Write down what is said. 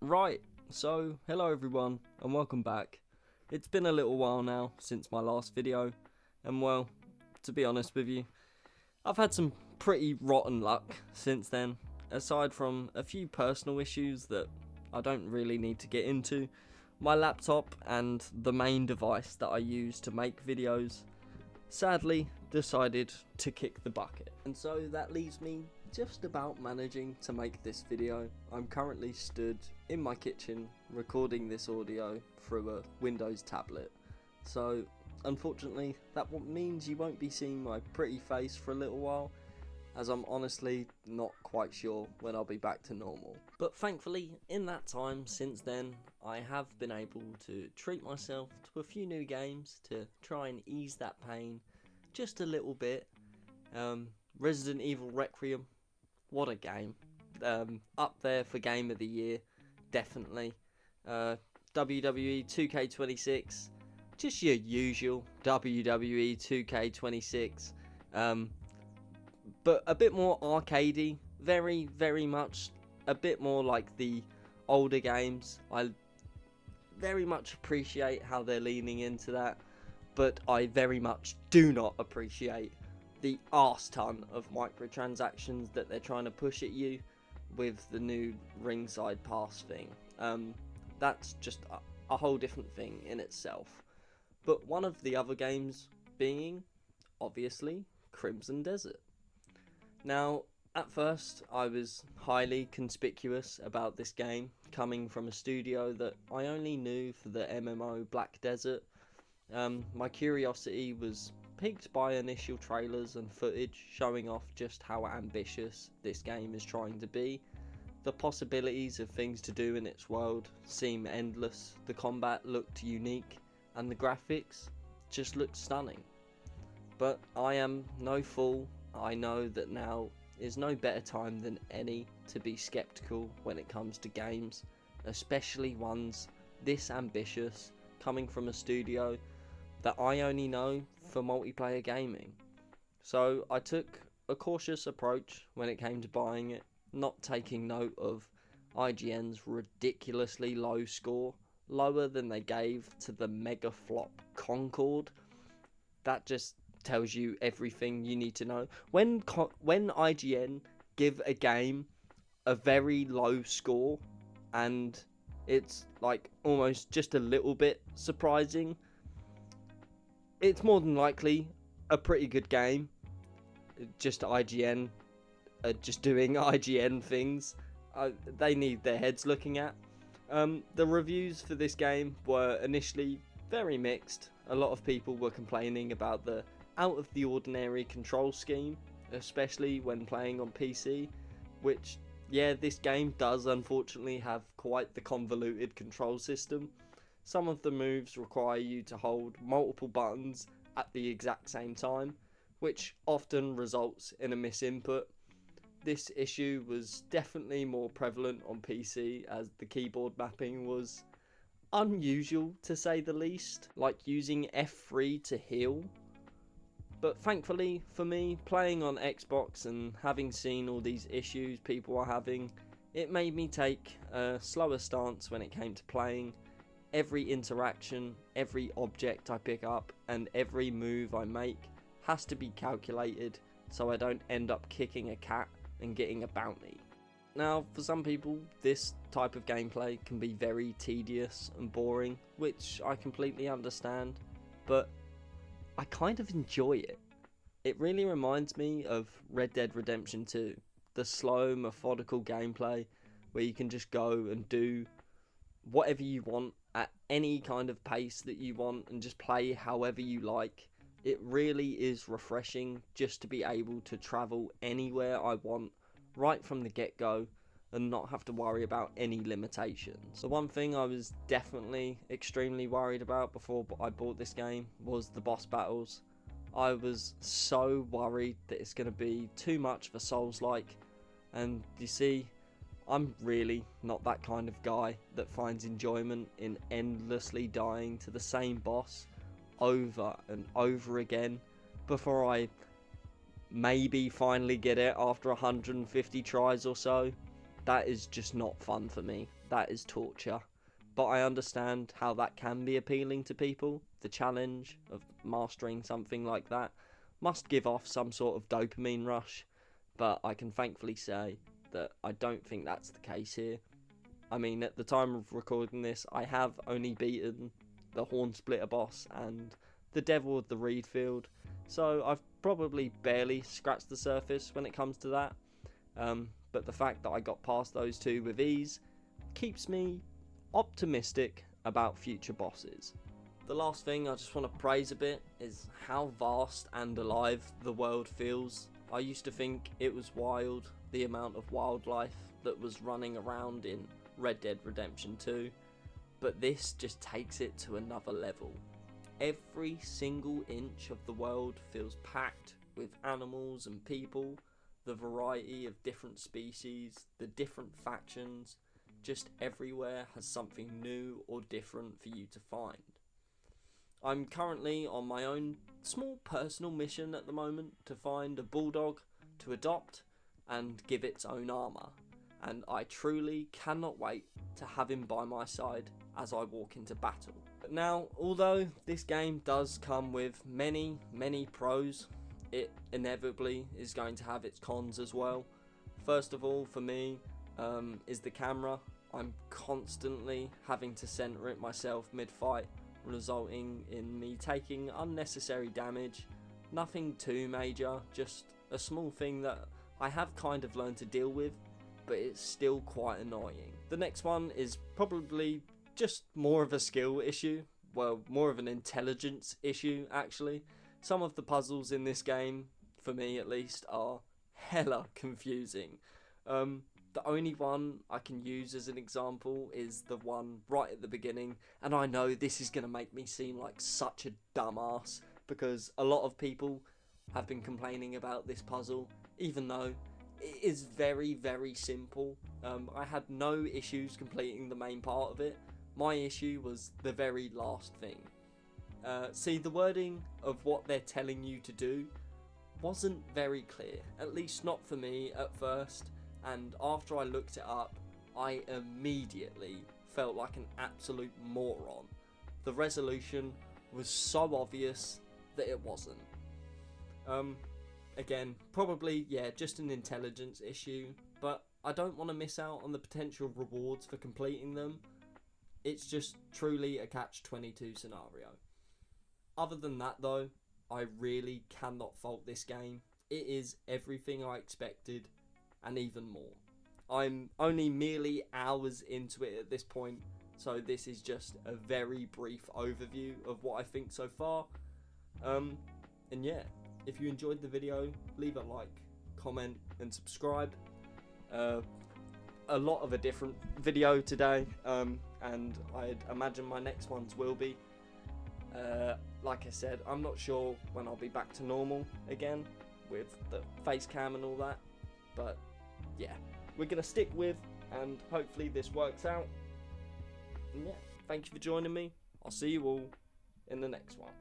Right, so hello everyone and welcome back. It's been a little while now since my last video, and well, to be honest with you, I've had some pretty rotten luck since then. Aside from a few personal issues that I don't really need to get into, my laptop and the main device that I use to make videos sadly decided to kick the bucket. And so that leaves me just about managing to make this video. I'm currently stood in my kitchen recording this audio through a Windows tablet. So unfortunately that means you won't be seeing my pretty face for a little while, as I'm honestly not quite sure when I'll be back to normal. But thankfully, in that time since then, I have been able to treat myself to a few new games to try and ease that pain just a little bit. Resident Evil Requiem, what a game. Up there for Game of the Year, definitely. WWE 2K26, just your usual WWE 2K26. But a bit more arcadey, very much a bit more like the older games. I very much appreciate how they're leaning into that, but I very much do not appreciate the arse ton of microtransactions that they're trying to push at you with the new ringside pass thing. That's just a whole different thing in itself. But one of the other games being, obviously, Crimson Desert. Now, at first, I was highly conspicuous about this game, coming from a studio that I only knew for the MMO Black Desert. My curiosity was piqued by initial trailers and footage showing off just how ambitious this game is trying to be. The possibilities of things to do in its world seem endless, the combat looked unique, and the graphics just looked stunning. But I am no fool. I know that now is no better time than any to be skeptical when it comes to games, especially ones this ambitious, coming from a studio that I only know for multiplayer gaming. So I took a cautious approach when it came to buying it, not taking note of IGN's ridiculously low score, lower than they gave to the mega flop Concord. That just tells you everything you need to know. When IGN give a game a very low score, and it's like almost just a little bit surprising, it's more than likely a pretty good game. Just IGN, just doing IGN things. They need their heads looking at. The reviews for this game were initially very mixed. A lot of people were complaining about the out of the ordinary control scheme, especially when playing on PC, which, yeah, this game does unfortunately have quite the convoluted control system. Some of the moves require you to hold multiple buttons at the exact same time, which often results in a misinput. This issue was definitely more prevalent on PC, as the keyboard mapping was unusual to say the least, like using F3 to heal. But thankfully for me, playing on Xbox and having seen all these issues people are having, it made me take a slower stance when it came to playing. Every interaction, every object I pick up, and every move I make has to be calculated so I don't end up kicking a cat and getting a bounty. Now, for some people, this type of gameplay can be very tedious and boring, which I completely understand, but I kind of enjoy it. It really reminds me of Red Dead Redemption 2, the slow, methodical gameplay where you can just go and do whatever you want at any kind of pace that you want and just play however you like. It really is refreshing just to be able to travel anywhere I want right from the get-go and not have to worry about any limitations. The one thing I was definitely extremely worried about before I bought this game was the boss battles. I was so worried that it's going to be too much of a Souls-like, and you see, I'm really not that kind of guy that finds enjoyment in endlessly dying to the same boss over and over again before I maybe finally get it after 150 tries or so. that is just not fun for me. That is torture. But I understand how that can be appealing to people. The challenge of mastering something like that must give off some sort of dopamine rush, but I can thankfully say that I don't think that's the case here. I mean, at the time of recording this, I have only beaten the Horn Splitter boss and the Devil of the Reed Field, so I've probably barely scratched the surface when it comes to that. But the fact that I got past those two with ease keeps me optimistic about future bosses. The last thing I just want to praise a bit is how vast and alive the world feels. I used to think it was wild, the amount of wildlife that was running around in Red Dead Redemption 2, but this just takes it to another level. Every single inch of the world feels packed with animals and people, the variety of different species, the different factions, just everywhere has something new or different for you to find. I'm currently on my own small personal mission at the moment to find a bulldog to adopt and give its own armour, and I truly cannot wait to have him by my side as I walk into battle. But now, although this game does come with many pros, it inevitably is going to have its cons as well. First of all, for me, is the camera. I'm constantly having to center it myself mid-fight, resulting in me taking unnecessary damage. Nothing too major, just a small thing that I have kind of learned to deal with, but it's still quite annoying. The next one is probably just more of a skill issue, well, more of an intelligence issue actually. Some of the puzzles in this game, for me at least, are hella confusing. The only one I can use as an example is the one right at the beginning, and I know this is going to make me seem like such a dumbass, because a lot of people have been complaining about this puzzle, even though it is very simple. I had no issues completing the main part of it. My issue was the very last thing. See, the wording of what they're telling you to do wasn't very clear, at least not for me at first. And after I looked it up, I immediately felt like an absolute moron. The resolution was so obvious that it wasn't. Again, probably, yeah, just an intelligence issue, but I don't want to miss out on the potential rewards for completing them. It's just truly a catch-22 scenario. Other than that though, I really cannot fault this game. It is everything I expected, and even more. I'm only merely hours into it at this point, so this is just a very brief overview of what I think so far. And yeah, if you enjoyed the video, leave a like, comment and subscribe. A lot of a different video today, and I'd imagine my next ones will be. Like I said, I'm not sure when I'll be back to normal again with the face cam and all that, but yeah, we're going to stick with, and hopefully this works out. And yeah, thank you for joining me. I'll see you all in the next one.